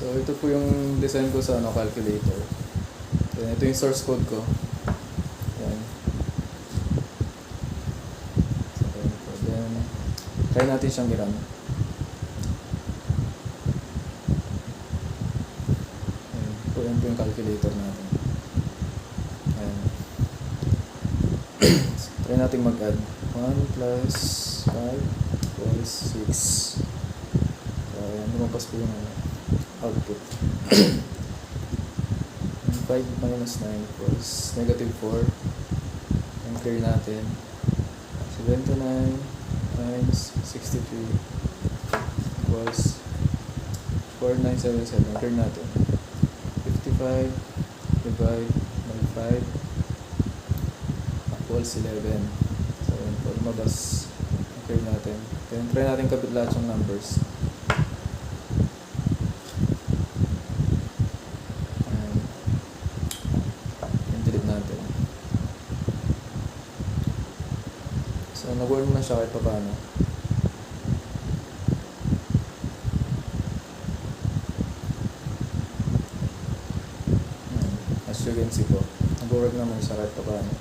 So ito po yung design ko sa calculator. Then ito yung source code ko. Yan. So ayan po. Then try natin siyang i-run. Yan po yung calculator natin. Ayan. So, try natin mag-add. 1 plus 5 equals 6. So ayan, lumabas po yung output. 5 minus 9 equals negative 4. And clear natin. 79 times 63 equals 4977. Clear natin. 55 divide by 5 equals 11. So yun po, lumabas. Clear natin. Then try natin kapit lahat yung numbers. Natin. So, nag-work na siya kahit pa paano. As you can see po, nag-work naman siya kahit pa paano.